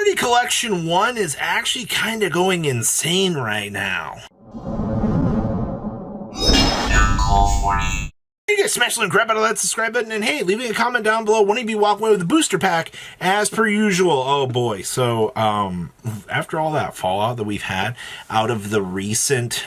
Rarity Collection 1 is actually kind of going insane right now. You guys smash the link, grab out of that subscribe button, and hey, leaving a comment down below. One of you walk away with a booster pack as per usual. Oh boy. So, after all that fallout that we've had out of the recent,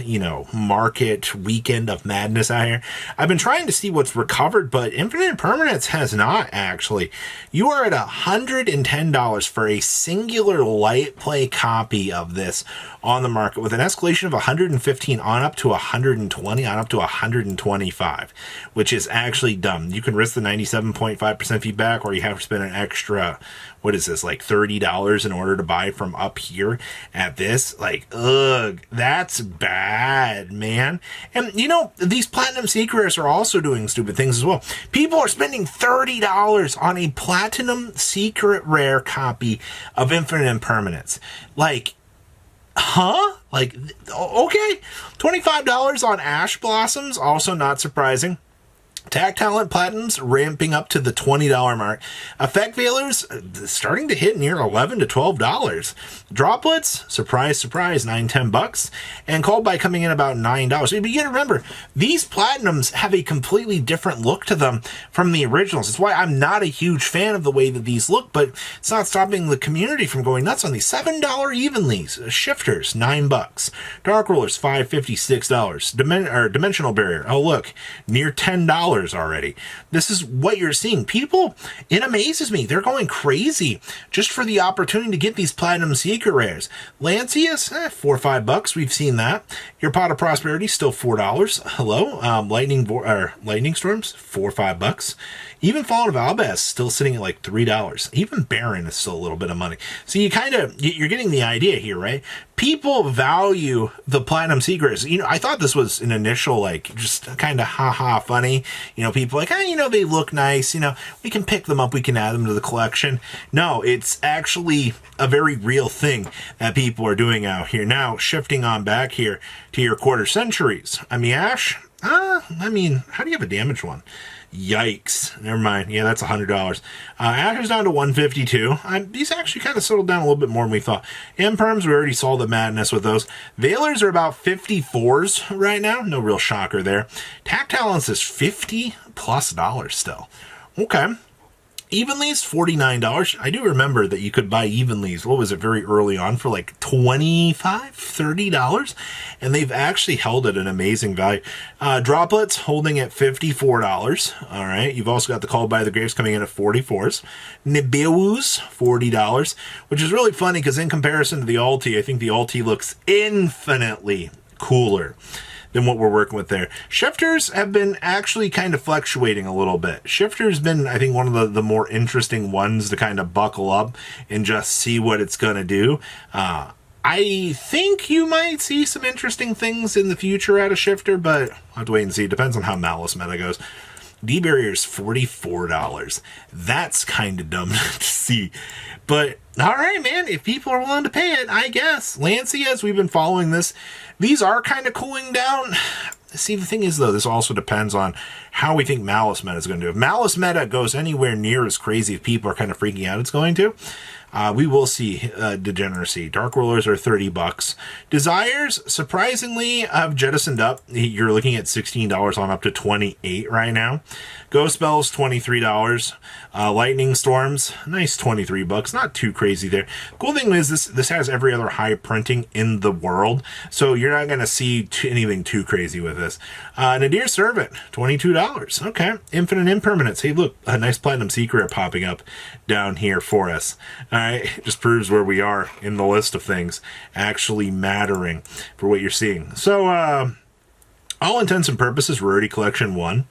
market weekend of madness out here, I've been trying to see what's recovered, but Infinite Impermanence has not actually. You are at $110 for a singular light play copy of this on the market with an escalation of 115 on up to 120 on up to 125, which is actually dumb. You can risk the 97.5% feedback, or you have to spend an extra, what is this, like $30 in order to buy from up here at this. Like, ugh, that's bad, man. And these Platinum Secrets are also doing stupid things as well. People are spending $30 on a Platinum Secret Rare copy of Infinite Impermanence. Like, huh? Like, okay. $25 on Ash Blossoms, also not surprising. Tag Talent Platinums ramping up to the $20 mark. Effect Veilers starting to hit near $11 to $12. Droplets, surprise, surprise, $9-10. And Called By coming in about $9. But you gotta remember, these Platinums have a completely different look to them from the originals. It's why I'm not a huge fan of the way that these look, but it's not stopping the community from going nuts on these. $7 Evenlies. Shifters, $9. Dark Rollers, $5.56. Dimensional Barrier, oh look, near $10 already. This is what you're seeing. People, it amazes me. They're going crazy just for the opportunity to get these Platinum Secret Rares. Lancius, $4 or $5. We've seen that. Your Pot of Prosperity, still $4. Hello. Lightning Storms, $4 or $5. Even Fallen of Albaz, still sitting at like $3. Even Baron is still a little bit of money. So you're getting the idea here, right? People value the Platinum Secrets. I thought this was an initial, just kind of haha funny. People like, they look nice. We can pick them up. We can add them to the collection. No, it's actually a very real thing that people are doing out here. Now, shifting on back here to your Quarter Centuries. Ash, how do you have a damaged one? Yikes. Never mind. Yeah, that's $100. Ash is down to $152. These actually kind of settled down a little bit more than we thought. Imperms, we already saw the madness with those. Veilers are about $54 right now. No real shocker there. Tag Talents is $50+ still. Okay. Evenlies, $49. I do remember that you could buy Evenlies, what was it, very early on for like $25, $30, and they've actually held at an amazing value. Droplets holding at $54. All right, you've also got the Called By the Graves coming in at $44s. Nibiru's, $40, which is really funny because in comparison to the Ulti, I think the Ulti looks infinitely cooler than what we're working with there. Shifters have been actually kind of fluctuating a little bit. Shifter's been, I think, one of the more interesting ones to kind of buckle up and just see what it's going to do. I think you might see some interesting things in the future out of Shifter, but I'll have to wait and see. It depends on how Malice meta goes. D-Barrier's $44. That's kind of dumb to see. But, alright, man, if people are willing to pay it, I guess. Lancias, we've been following this. These are kind of cooling down. See, the thing is, though, this also depends on how we think Malice meta is going to do. If Malice meta goes anywhere near as crazy if people are kind of freaking out it's going to, we will see degeneracy. Dark Rollers are $30. Desires, surprisingly, have jettisoned up. You're looking at $16 on up to $28 right now. Ghost Spells, $23. Lightning Storms, nice $23. Not too crazy there. Cool thing is this has every other high printing in the world, so you're not going to see anything too crazy with this. Nadir Servant, $22. Okay. Infinite Impermanence. Hey, look, a nice Platinum Secret popping up down here for us. All right, just proves where we are in the list of things actually mattering for what you're seeing. So, all intents and purposes, Rarity Collection 1.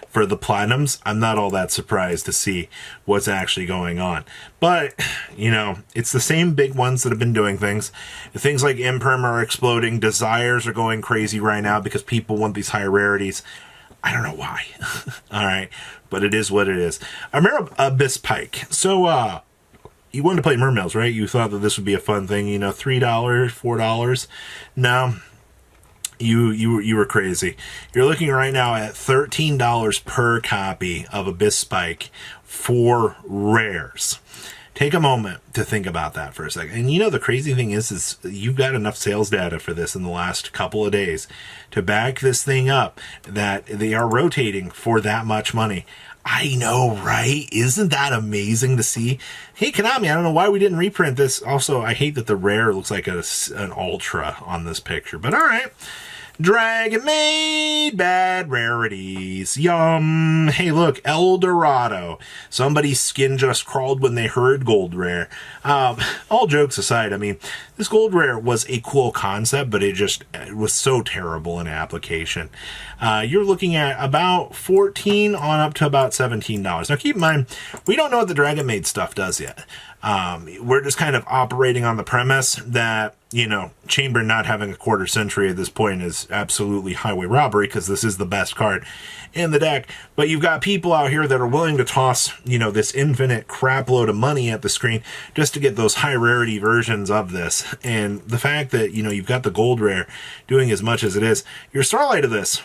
For the Platinums, I'm not all that surprised to see what's actually going on. But, it's the same big ones that have been doing things. Things like Imperm are exploding. Desires are going crazy right now because people want these high rarities. I don't know why. All right, but it is what it is. Abyss Pike. So, you wanted to play Mermails, right? You thought that this would be a fun thing, $3, $4. No. You were crazy. You're looking right now at $13 per copy of Abyss Spike for rares. Take a moment to think about that for a second. And you know, the crazy thing is you've got enough sales data for this in the last couple of days to back this thing up that they are rotating for that much money. I know, right? Isn't that amazing to see? Hey, Konami, I don't know why we didn't reprint this. Also, I hate that the rare looks like an ultra on this picture, but all right. Dragon Maid Bad Rarities. Yum. Hey, look, El Dorado. Somebody's skin just crawled when they heard Gold Rare. All jokes aside, I mean, this Gold Rare was a cool concept, but it was so terrible in application. You're looking at about $14 on up to about $17. Now, keep in mind, we don't know what the Dragon Maid stuff does yet. We're just kind of operating on the premise that, you know, Chamber not having a quarter century at this point is absolutely highway robbery because this is the best card in the deck. But you've got people out here that are willing to toss, you know, this infinite crap load of money at the screen just to get those high rarity versions of this. And the fact that, you know, you've got the Gold Rare doing as much as it is, your Starlight of this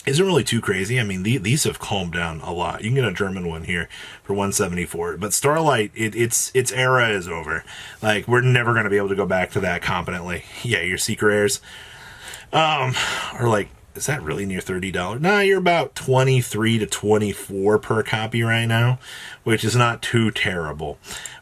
isn't really too crazy. I mean, these have calmed down a lot. You can get a German one here for 174, but Starlight, its era is over. Like, we're never going to be able to go back to that competently. Yeah, your Secret Rares are like, is that really near $30? Nah, you're about 23 to 24 per copy right now, which is not too terrible.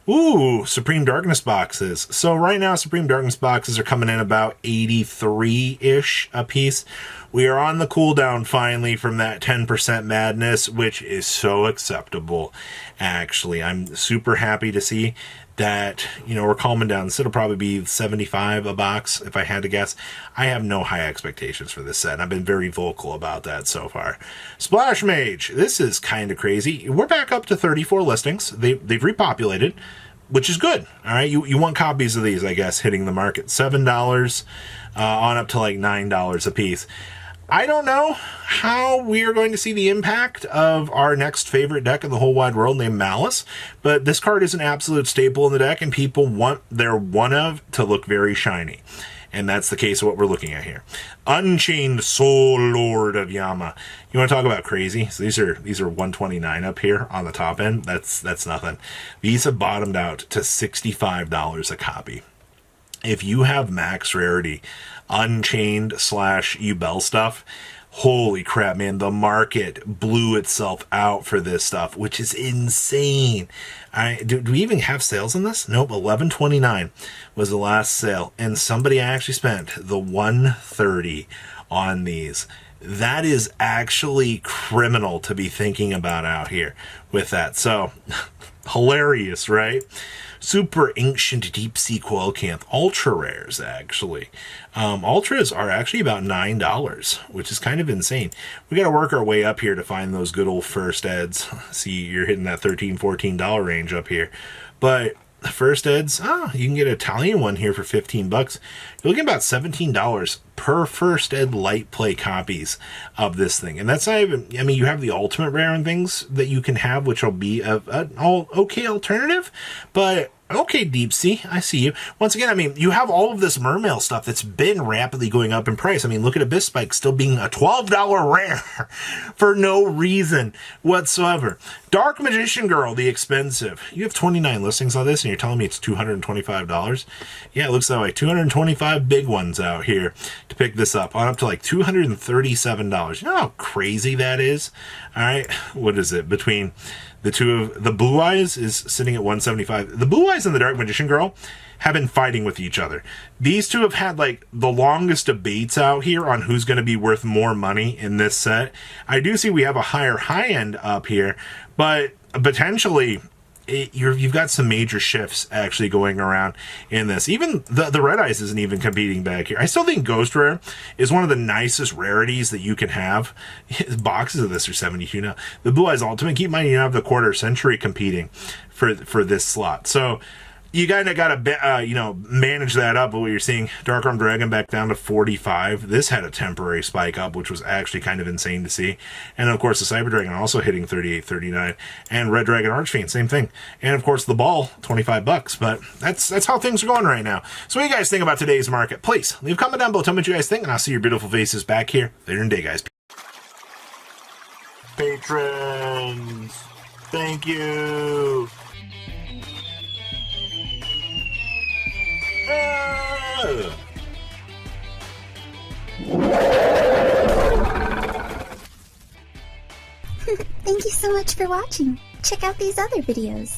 Ooh, Supreme Darkness boxes. So right now, Supreme Darkness boxes are coming in about 83-ish a piece. We are on the cooldown finally from that 10% madness, which is so acceptable, actually. I'm super happy to see that, you know, we're calming down. This will probably be 75 a box, if I had to guess. I have no high expectations for this set, and I've been very vocal about that so far. Splash Mage. This is kind of crazy. We're back up to 34 listings. They've repopulated, which is good. All right, you want copies of these, I guess, hitting the market. $7 on up to like $9 a piece. I don't know how we are going to see the impact of our next favorite deck in the whole wide world named Malice, but this card is an absolute staple in the deck, and people want their one of to look very shiny. And that's the case of what we're looking at here. Unchained Soul Lord of Yama. You want to talk about crazy? So these are 129 up here on the top end. That's nothing. These have bottomed out to $65 a copy. If you have max rarity, Unchained / Yubel stuff, holy crap, man, the market blew itself out for this stuff, which is insane. Do we even have sales on this? Nope, $11.29 was the last sale, and somebody actually spent the $130 on these. That is actually criminal to be thinking about out here with that. So, hilarious, right? Super Ancient Deep Sea Coelcanth. Ultra rares, actually. Ultras are actually about $9, which is kind of insane. We got to work our way up here to find those good old first eds. See, you're hitting that $13, $14 range up here. But first eds, you can get an Italian one here for $15. You're looking about $17 per first ed light play copies of this thing. And that's not even, I mean, you have the ultimate rare and things that you can have, which will be an okay alternative, but okay, Deep Sea, I see you. Once again, I mean, you have all of this mermail stuff that's been rapidly going up in price. I mean, look at Abyss Spike still being a $12 rare for no reason whatsoever. Dark Magician Girl, the expensive. You have 29 listings on this, and you're telling me it's $225? Yeah, it looks that way. 225 big ones out here to pick this up, on up to like $237. You know how crazy that is? All right, what is it? Between the two of the Blue Eyes is sitting at 175. The Blue Eyes and the Dark Magician Girl have been fighting with each other. These two have had like the longest debates out here on who's going to be worth more money in this set. I do see we have a higher high end up here, but potentially you've got some major shifts actually going around in this. Even the Red Eyes isn't even competing back here. I still think Ghost Rare is one of the nicest rarities that you can have. Boxes of this are 72 now. The Blue Eyes Ultimate, keep in mind you have the quarter century competing for this slot. So you kind of got to, manage that up. But what you're seeing, Dark Arm Dragon back down to 45. This had a temporary spike up, which was actually kind of insane to see. And of course, the Cyber Dragon also hitting 38, 39. And Red Dragon Archfiend, same thing. And of course, the Ball, $25. But that's how things are going right now. So what do you guys think about today's market? Please leave a comment down below. Tell me what you guys think, and I'll see your beautiful faces back here later in the day, guys. Patrons, thank you. go. Thank you so much for watching. Check out these other videos.